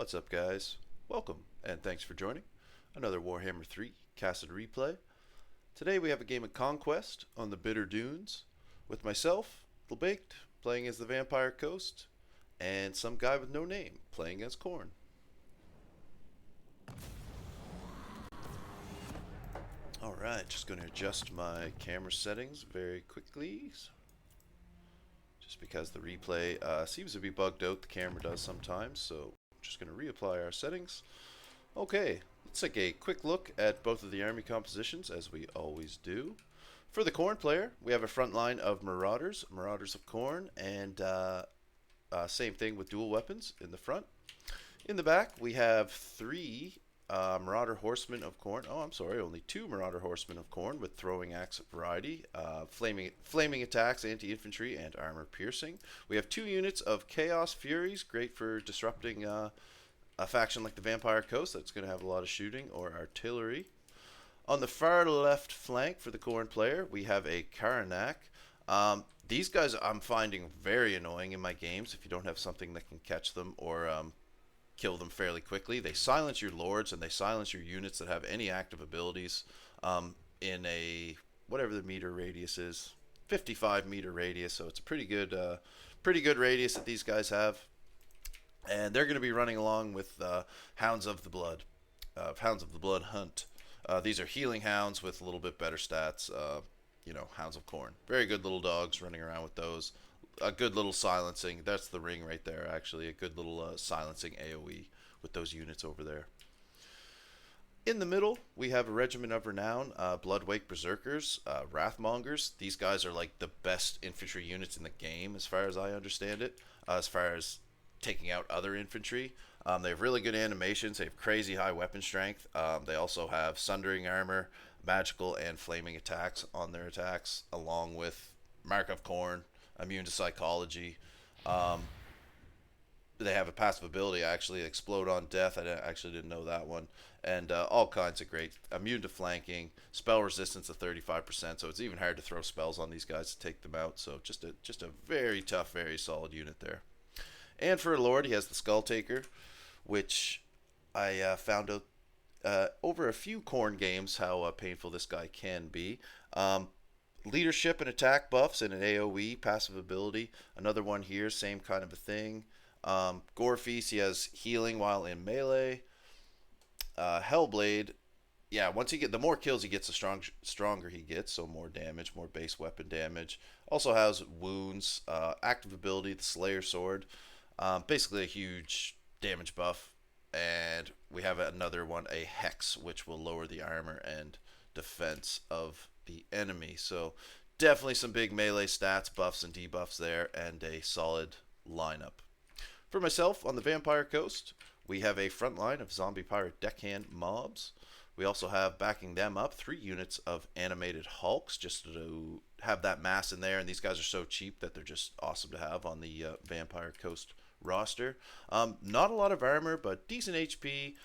What's up, guys? Welcome, and thanks for joining another Warhammer 3 Casted Replay. Today we have a game of Conquest on the Bitter Dunes with myself, LeBaked, playing as the Vampire Coast, and some guy with no name playing as Khorne. Alright, just going to adjust my camera settings very quickly. Just because the replay seems to be bugged out, the camera does sometimes, so I'm just going to reapply our settings. Okay, let's take a quick look at both of the army compositions, as we always do. For the Khorne player, we have a front line of Marauders of Khorne, and same thing with dual weapons in the front. In the back, we have three Marauder Horsemen of Khorne. Oh, I'm sorry, only two Marauder Horsemen of Khorne with throwing axe variety, flaming attacks, anti-infantry, and armor piercing. We have two units of Chaos Furies, great for disrupting a faction like the Vampire Coast that's going to have a lot of shooting or artillery. On the far left flank for the Khorne player, we have a Karnak. These guys I'm finding very annoying in my games if you don't have something that can catch them or kill them fairly quickly. They silence your lords and they silence your units that have any active abilities in a whatever the meter radius is, 55 meter radius. So it's a pretty good radius that these guys have, and they're going to be running along with Hounds of the Blood, Hunt. These are healing hounds with a little bit better stats. Hounds of Khorne, very good little dogs running around with those. A good little silencing. That's the ring right there, actually. A good little silencing AoE with those units over there. In the middle, we have a Regiment of Renown, Bloodwake Berserkers, Wrathmongers. These guys are like the best infantry units in the game, as far as I understand it, as far as taking out other infantry. They have really good animations. They have crazy high weapon strength. They also have Sundering Armor, magical and flaming attacks on their attacks, along with Mark of Khorne, immune to psychology. They have a passive ability, actually, Explode on Death. I actually didn't know that one. And all kinds of great. Immune to flanking, spell resistance of 35%, so it's even hard to throw spells on these guys to take them out. So just a very tough, very solid unit there. And for a Lord, he has the Skull Taker, which I found out over a few Khorne games how painful this guy can be. Leadership and attack buffs and an AoE passive ability. Another one here, same kind of a thing. Gore Feast, he has healing while in melee. Hellblade, yeah, once he the more kills he gets, the stronger he gets, so more damage, more base weapon damage. Also has wounds, active ability, the Slayer Sword. Basically a huge damage buff. And we have another one, a Hex, which will lower the armor and defense of the enemy. So definitely some big melee stats, buffs and debuffs there, and a solid lineup. For myself, on the Vampire Coast, we have a front line of zombie pirate deckhand mobs. We also have, backing them up, 3 units of animated hulks, just to have that mass in there. And these guys are so cheap that they're just awesome to have on the Vampire Coast roster. Not a lot of armor, but decent HP,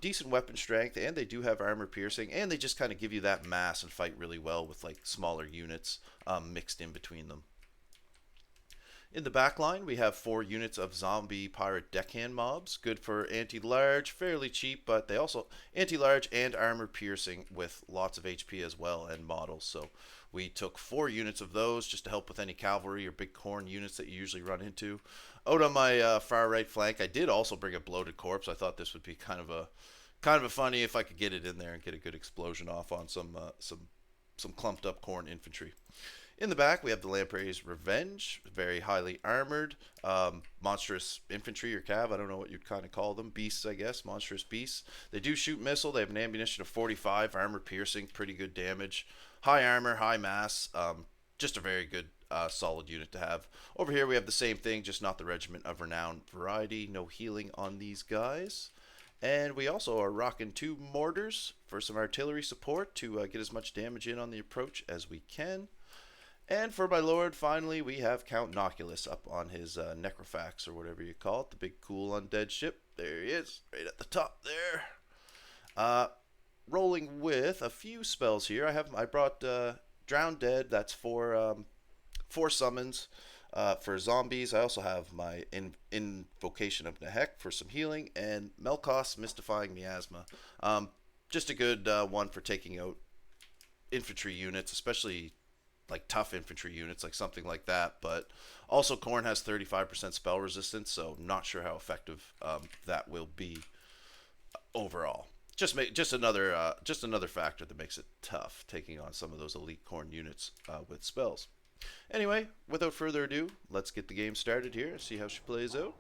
decent weapon strength, and they do have armor piercing, and they just kind of give you that mass and fight really well with like smaller units mixed in between them. In the back line, we have 4 units of zombie pirate deckhand mobs, good for anti-large, fairly cheap, but they also anti-large and armor piercing with lots of HP as well and models. So we took 4 units of those just to help with any cavalry or big Khorne units that you usually run into. Out on my far right flank, I did also bring a bloated corpse. I thought this would be kind of a funny if I could get it in there and get a good explosion off on some clumped up Khorne infantry. In the back, we have the Lamprey's Revenge, very highly armored, monstrous infantry or cav. I don't know what you'd kind of call them. Beasts, I guess. Monstrous beasts. They do shoot missile. They have an ammunition of 45, armor piercing, pretty good damage. High armor, high mass. Just a very good, solid unit to have. Over here, we have the same thing, just not the Regiment of Renown variety. No healing on these guys. And we also are rocking 2 mortars for some artillery support to get as much damage in on the approach as we can. And for my lord, finally, we have Count Noculus up on his Necrofax, or whatever you call it, the big cool undead ship. There he is, right at the top there. Rolling with a few spells here. I brought Drowned Dead, that's 4 summons. For zombies, I also have my Invocation of Nehek for some healing, and Melkos Mystifying Miasma. Just a good one for taking out infantry units, especially like tough infantry units, like something like that. But also, Khorne has 35% spell resistance, so not sure how effective that will be overall. Just another factor that makes it tough taking on some of those elite Khorne units with spells. Anyway, without further ado, let's get the game started here and see how she plays out.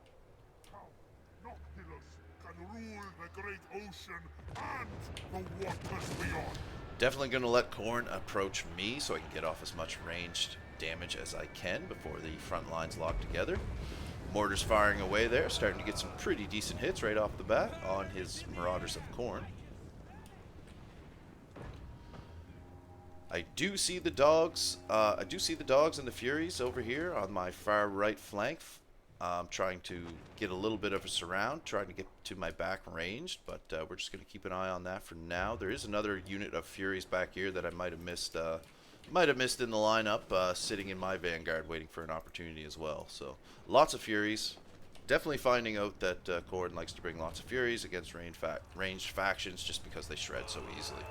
Can rule the great ocean and the waters beyond. Definitely going to let Khorne approach me so I can get off as much ranged damage as I can before the front lines lock together. Mortars firing away there, starting to get some pretty decent hits right off the bat on his Marauders of Khorne. I do see the dogs. I do see the dogs and the Furies over here on my far right flank. Trying to get a little bit of a surround, trying to get to my back ranged, but we're just going to keep an eye on that for now. There is another unit of Furies back here that I might have missed in the lineup, sitting in my vanguard waiting for an opportunity as well. So lots of Furies. Definitely finding out that Khorne likes to bring lots of Furies against ranged factions just because they shred so easily.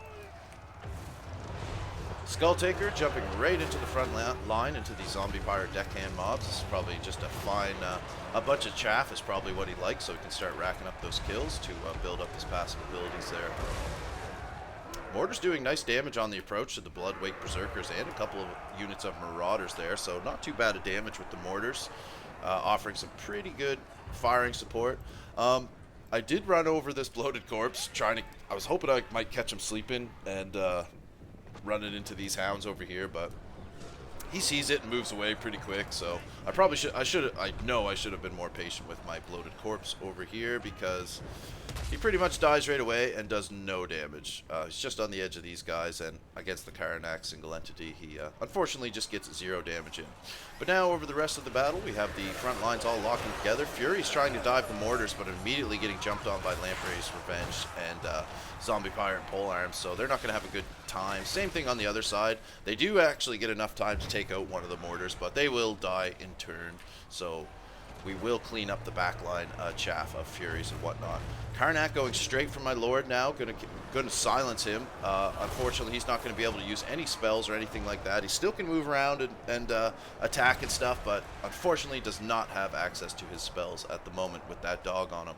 Skulltaker jumping right into the front line into the zombie fire deckhand mobs. This is probably just a fine, a bunch of chaff is probably what he likes, so he can start racking up those kills to build up his passive abilities there. Mortar's doing nice damage on the approach to the Bloodwake Berserkers and a couple of units of Marauders there, so not too bad a damage with the mortars, offering some pretty good firing support. I did run over this bloated corpse, I was hoping I might catch him sleeping and running into these hounds over here, but he sees it and moves away pretty quick. So I know I should have been more patient with my bloated corpse over here, because he pretty much dies right away and does no damage. He's just on the edge of these guys, and against the Karnak single entity, he unfortunately just gets 0 damage in. But now over the rest of the battle, we have the front lines all locking together. Fury's trying to dive the mortars, but immediately getting jumped on by Lamprey's Revenge and Zombie Fire and Pole Arms, so they're not going to have a good time. Same thing on the other side. They do actually get enough time to take out one of the mortars, but they will die in turn, so we will clean up the backline chaff of Furies and whatnot. Karnak going straight for my Lord now, gonna silence him. Unfortunately, he's not going to be able to use any spells or anything like that. He still can move around and attack and stuff, but unfortunately does not have access to his spells at the moment with that dog on him.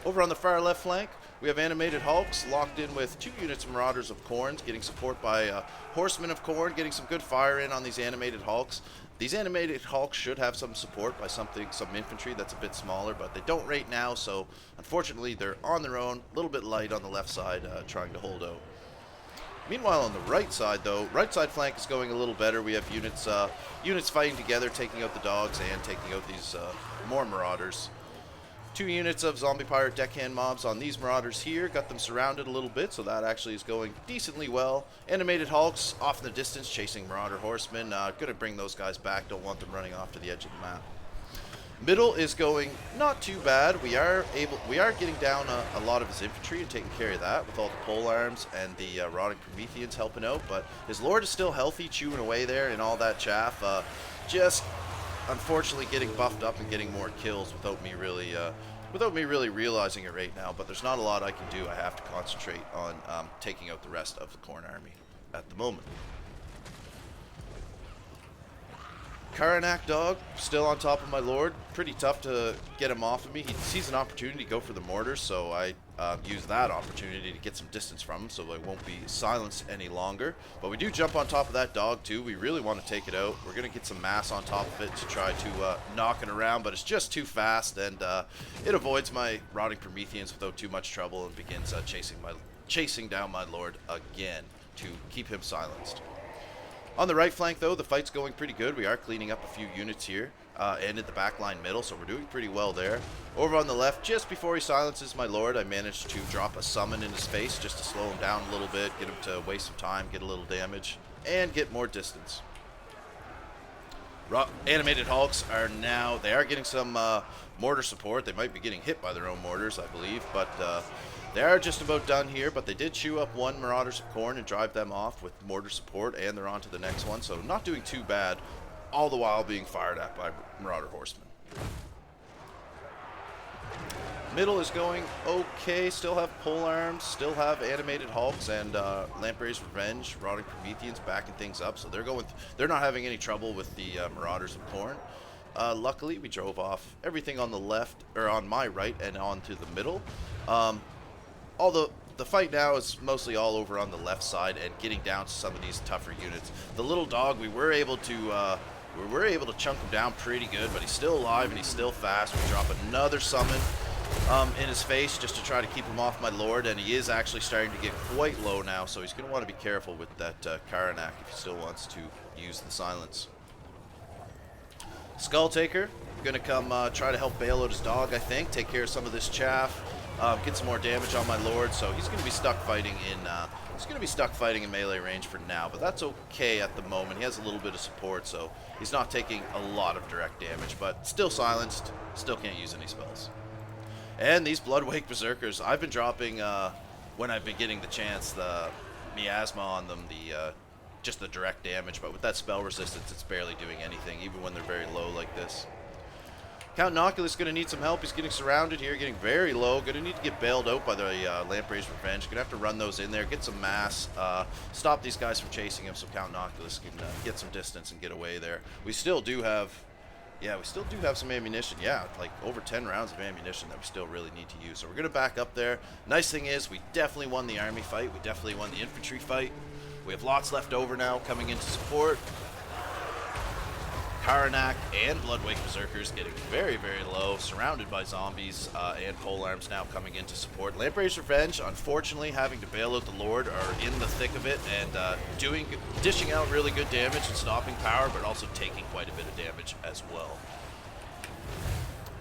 Over on the far left flank, we have Animated Hulks locked in with 2 units of Marauders of Khorne, getting support by Horsemen of Khorne, getting some good fire in on these Animated Hulks. These Animated Hulks should have some support by some infantry that's a bit smaller, but they don't right now, so unfortunately they're on their own, a little bit light on the left side, trying to hold out. Meanwhile, on the right side, though, right side flank is going a little better. We have units fighting together, taking out the dogs and taking out these more Marauders. 2 units of Zombie Pirate Deckhand mobs on these Marauders here. Got them surrounded a little bit, so that actually is going decently well. Animated Hulks off in the distance, chasing Marauder Horsemen. Gonna bring those guys back. Don't want them running off to the edge of the map. Middle is going not too bad. We are getting down a lot of his infantry and taking care of that with all the pole arms and the rotting Prometheans helping out. But his Lord is still healthy, chewing away there and all that chaff. Just unfortunately getting buffed up and getting more kills without me really realizing it right now. But there's not a lot I can do. I have to concentrate on taking out the rest of the Khorne army at the moment. Karnak dog still on top of my Lord. Pretty tough to get him off of me. He sees an opportunity to go for the mortars, so I use that opportunity to get some distance from him so I won't be silenced any longer. But we do jump on top of that dog too. We really want to take it out. We're going to get some mass on top of it to try to knock it around, but it's just too fast, and it avoids my rotting Prometheans without too much trouble and begins chasing down my Lord again to keep him silenced. On the right flank, though, the fight's going pretty good. We are cleaning up a few units here and at the backline middle, so we're doing pretty well there. Over on the left, just before he silences my Lord, I managed to drop a summon in his face just to slow him down a little bit, get him to waste some time, get a little damage, and get more distance. Animated Hulks are now, they are getting some mortar support. They might be getting hit by their own mortars, I believe, but they are just about done here, but they did chew up 1 Marauders of Khorne and drive them off with mortar support, and they're on to the next one, so not doing too bad. all the while being fired at by Marauder Horsemen. Middle is going okay. Still have pole arms, still have animated hulks, and Lamprey's Revenge, Rotting Prometheans backing things up. So they're not having any trouble with the Marauders of Khorne. Luckily, we drove off everything on the left, or on my right, and onto the middle. Although the fight now is mostly all over on the left side and getting down to some of these tougher units. The little dog, we were able to chunk him down pretty good, but he's still alive and he's still fast. We drop another summon in his face just to try to keep him off my lord, and he is actually starting to get quite low now, so he's going to want to be careful with that Karanak if he still wants to use the silence. Skulltaker, going to come try to help bail out his dog, I think, take care of some of this chaff, get some more damage on my lord, so he's going to be stuck fighting in melee range for now, but that's okay at the moment. He has a little bit of support, so he's not taking a lot of direct damage, but still silenced, still can't use any spells. And these Bloodwake Berserkers, I've been dropping, when I've been getting the chance, the miasma on them, just the direct damage, but with that spell resistance, it's barely doing anything, even when they're very low like this. Count Noculus is going to need some help. He's getting surrounded here, getting very low. Going to need to get bailed out by the Lamprey's Revenge. Going to have to run those in there, get some mass, stop these guys from chasing him so Count Noculus can get some distance and get away there. We still do have... Yeah, we still do have some ammunition. Yeah, like over 10 rounds of ammunition that we still really need to use. So we're going to back up there. Nice thing is we definitely won the army fight. We definitely won the infantry fight. We have lots left over now coming into support. Karanak and Bloodwake Berserkers getting very, very low, surrounded by zombies and polearms now coming into support. Lamprey's Revenge, unfortunately, having to bail out the Lord, are in the thick of it and dishing out really good damage and stopping power, but also taking quite a bit of damage as well.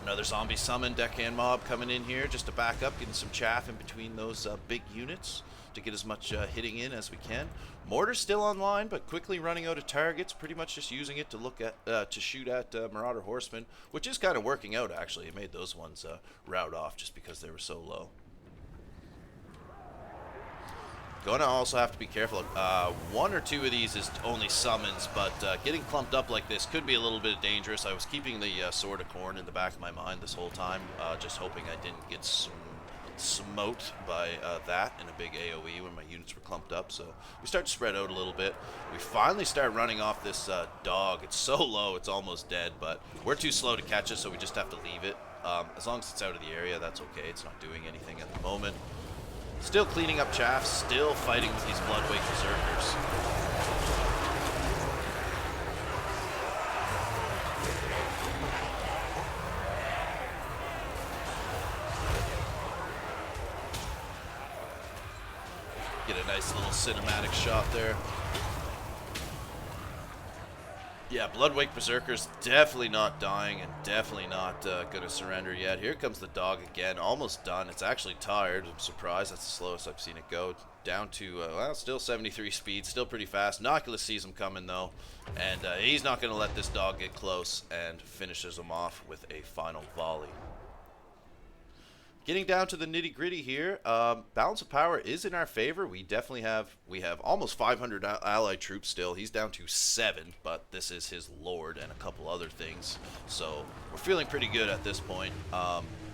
Another zombie summon deckhand mob coming in here just to back up, getting some chaff in between those big units to get as much hitting in as we can. Mortar's still online, but quickly running out of targets, pretty much just using it to look at to shoot at Marauder Horsemen, which is kind of working out actually. It made those ones rout off just because they were so low. Gonna also have to be careful. One or two of these is only summons, but getting clumped up like this could be a little bit dangerous. I was keeping the Sword of Khorne in the back of my mind this whole time, just hoping I didn't get smote by that in a big AoE when my units were clumped up. So we start to spread out a little bit. We finally start running off this dog. It's so low it's almost dead, but we're too slow to catch it, so we just have to leave it. As long as it's out of the area, that's okay. It's not doing anything at the moment. Still cleaning up chaff, still fighting with these Bloodwake Berserkers. Get a nice little cinematic shot there. Yeah, Bloodwake Berserkers definitely not dying and definitely not going to surrender yet. Here comes the dog again, almost done. It's actually tired. I'm surprised. That's the slowest I've seen it go. Down to, well, still 73 speed, still pretty fast. Noculus sees him coming, though, and he's not going to let this dog get close and finishes him off with a final volley. Getting down to the nitty-gritty here, balance of power is in our favor. We have almost 500 allied troops still. He's down to 7, but this is his lord and a couple other things. So we're feeling pretty good at this point.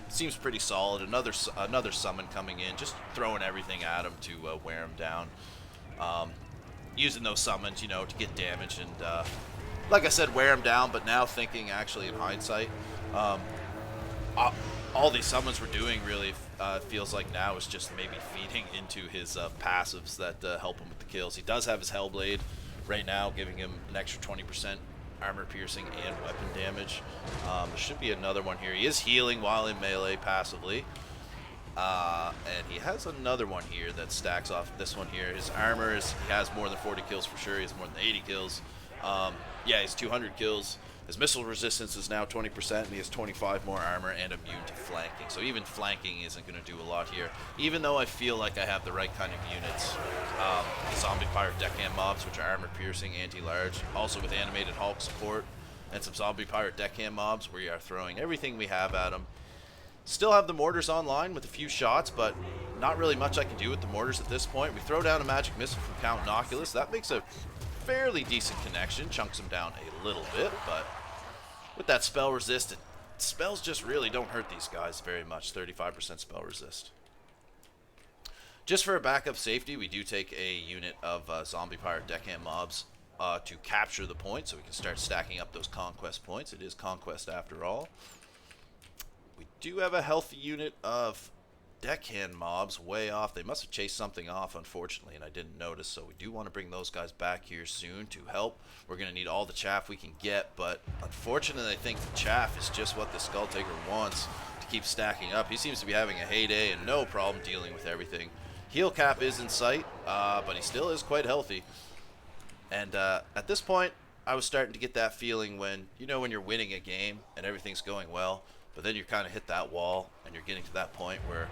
Seems pretty solid. Another summon coming in, just throwing everything at him to wear him down. Using those summons, you know, to get damage and, like I said, wear him down. But now thinking, actually, in hindsight, all these summons we're doing really feels like now is just maybe feeding into his passives that help him with the kills. He does have his Hellblade right now, giving him an extra 20% armor piercing and weapon damage. There should be another one here. He is healing while in melee passively. And he has another one here that stacks off this one here. His armor is, he has more than 40 kills for sure. He has more than 80 kills. Yeah, he's 200 kills. His missile resistance is now 20%, and he has 25 more armor and immune to flanking. So even flanking isn't going to do a lot here. Even though I feel like I have the right kind of units. The Zombie Pirate Deckhand mobs, which are armor piercing, anti-large, also with animated Hulk support, and some Zombie Pirate Deckhand mobs, we are throwing everything we have at them. Still have the mortars online with a few shots, but not really much I can do with the mortars at this point. We throw down a magic missile from Count Noculus. That makes a fairly decent connection. Chunks him down a little bit, but with that spell resist, spells just really don't hurt these guys very much. 35% spell resist. Just for a backup safety, we do take a unit of zombie pirate deckhand mobs to capture the point, so we can start stacking up those conquest points. It is conquest after all. We do have a healthy unit of deckhand mobs way off. They must have chased something off, unfortunately, and I didn't notice, so we do want to bring those guys back here soon to help. We're going to need all the chaff we can get, but unfortunately, I think the chaff is just what the Skull Taker wants to keep stacking up. He seems to be having a heyday and no problem dealing with everything. Heal cap is in sight, but he still is quite healthy. And at this point, I was starting to get that feeling when, you know, when you're winning a game and everything's going well, but then you kind of hit that wall and you're getting to that point where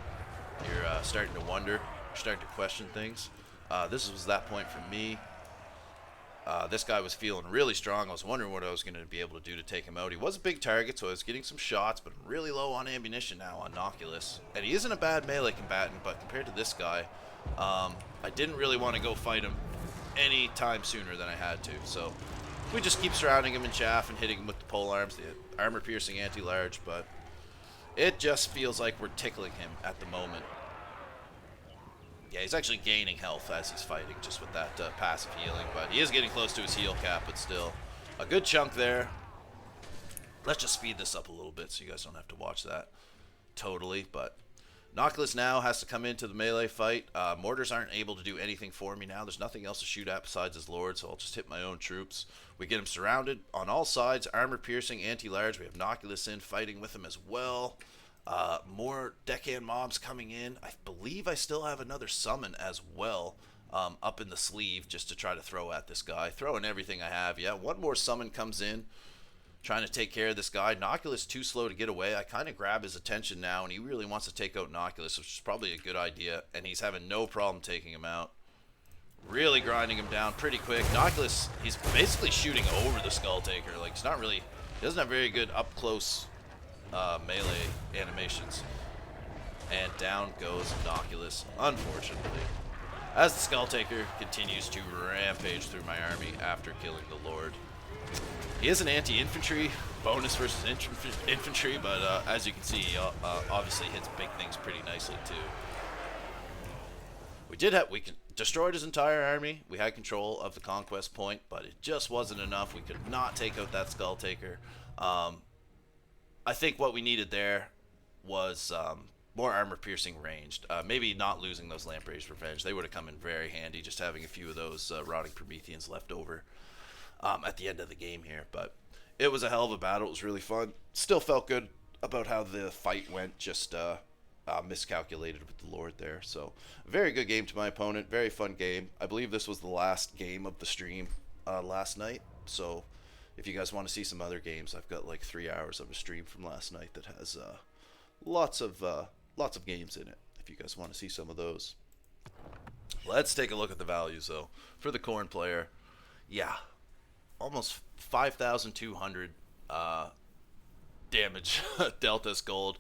you're starting to wonder, you're starting to question things. This was that point for me. This guy was feeling really strong. I was wondering what I was going to be able to do to take him out. He was a big target, so I was getting some shots, but I'm really low on ammunition now on Noculus. And he isn't a bad melee combatant, but compared to this guy, I didn't really want to go fight him any time sooner than I had to. So we just keep surrounding him in chaff and hitting him with the pole arms, the armor-piercing anti-large, but it just feels like we're tickling him at the moment. Yeah, he's actually gaining health as he's fighting, just with that passive healing, but he is getting close to his heal cap, but still a good chunk there. Let's just speed this up a little bit so you guys don't have to watch that totally, but Noculus now has to come into the melee fight. Mortars aren't able to do anything for me now. There's nothing else to shoot at besides his lord, so I'll just hit my own troops. We get him surrounded on all sides, armor-piercing, anti-large. We have Noculus in, fighting with him as well. More deckhand mobs coming in. I believe I still have another summon as well up in the sleeve just to try to throw at this guy. Throwing everything I have. Yeah, one more summon comes in. Trying to take care of this guy. Noculus too slow to get away. I kind of grab his attention now, and he really wants to take out Noculus, which is probably a good idea, and he's having no problem taking him out. Really grinding him down pretty quick. Noculus, he's basically shooting over the Skull Taker. Like, it's not really, he doesn't have very good up-close melee animations. And down goes Noculus, unfortunately. As the Skull Taker continues to rampage through my army after killing the Lord. He is an anti-infantry, bonus versus infantry, but as you can see, he obviously hits big things pretty nicely too. We destroyed his entire army. We had control of the conquest point, but it just wasn't enough. We could not take out that Skull Taker. I think what we needed there was more armor-piercing ranged. Maybe not losing those Lamprey's Revenge. They would have come in very handy, just having a few of those rotting Prometheans left over at the end of the game here. But it was a hell of a battle. It was really fun. Still felt good about how the fight went, just miscalculated with the Lord there. So, very good game to my opponent. Very fun game. I believe this was the last game of the stream last night. So, if you guys want to see some other games, I've got like 3 hours of a stream from last night that has lots of games in it. If you guys want to see some of those, let's take a look at the values though. For the Khorne player, yeah, almost 5,200 damage Delta's gold,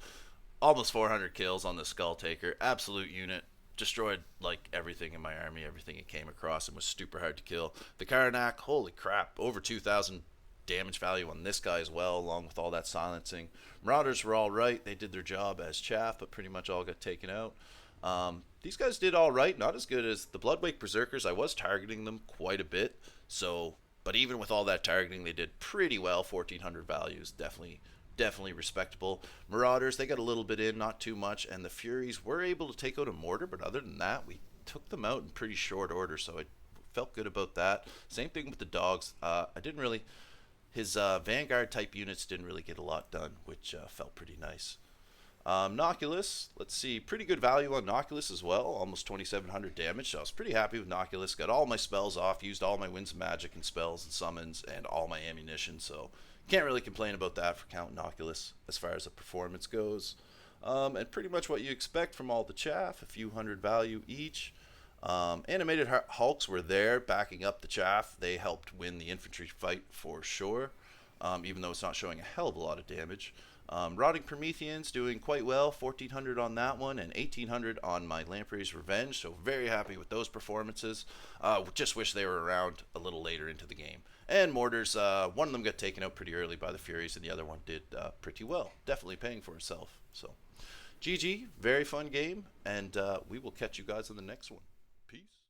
almost 400 kills on the Skull Taker. Absolute unit. Destroyed like everything in my army, everything it came across, and was super hard to kill. The Karnak, holy crap, over 2,000 damage value on this guy as well, along with all that silencing. Marauders were all right. They did their job as chaff, but pretty much all got taken out. These guys did all right. Not as good as the Bloodwake Berserkers. I was targeting them quite a bit, so, but even with all that targeting, they did pretty well. 1,400 values, definitely respectable. Marauders, they got a little bit in, not too much, and the Furies were able to take out a mortar, but other than that, we took them out in pretty short order, so I felt good about that. Same thing with the dogs. His Vanguard type units didn't really get a lot done, which felt pretty nice. Noculus, let's see, pretty good value on Noculus as well, almost 2,700 damage, so I was pretty happy with Noculus. Got all my spells off, used all my winds of magic and spells and summons, and all my ammunition, so can't really complain about that for Count Noculus as far as the performance goes. And pretty much what you expect from all the chaff, a few hundred value each. Animated Hulks were there backing up the chaff. They helped win the infantry fight for sure. even though it's not showing a hell of a lot of damage. Rotting Prometheans doing quite well, 1400 on that one and 1800 on my Lamprey's Revenge, so very happy with those performances. Just wish they were around a little later into the game. And Mortars, one of them got taken out pretty early by the Furies and the other one did pretty well, definitely paying for itself. So GG, very fun game, and we will catch you guys on the next one. Peace.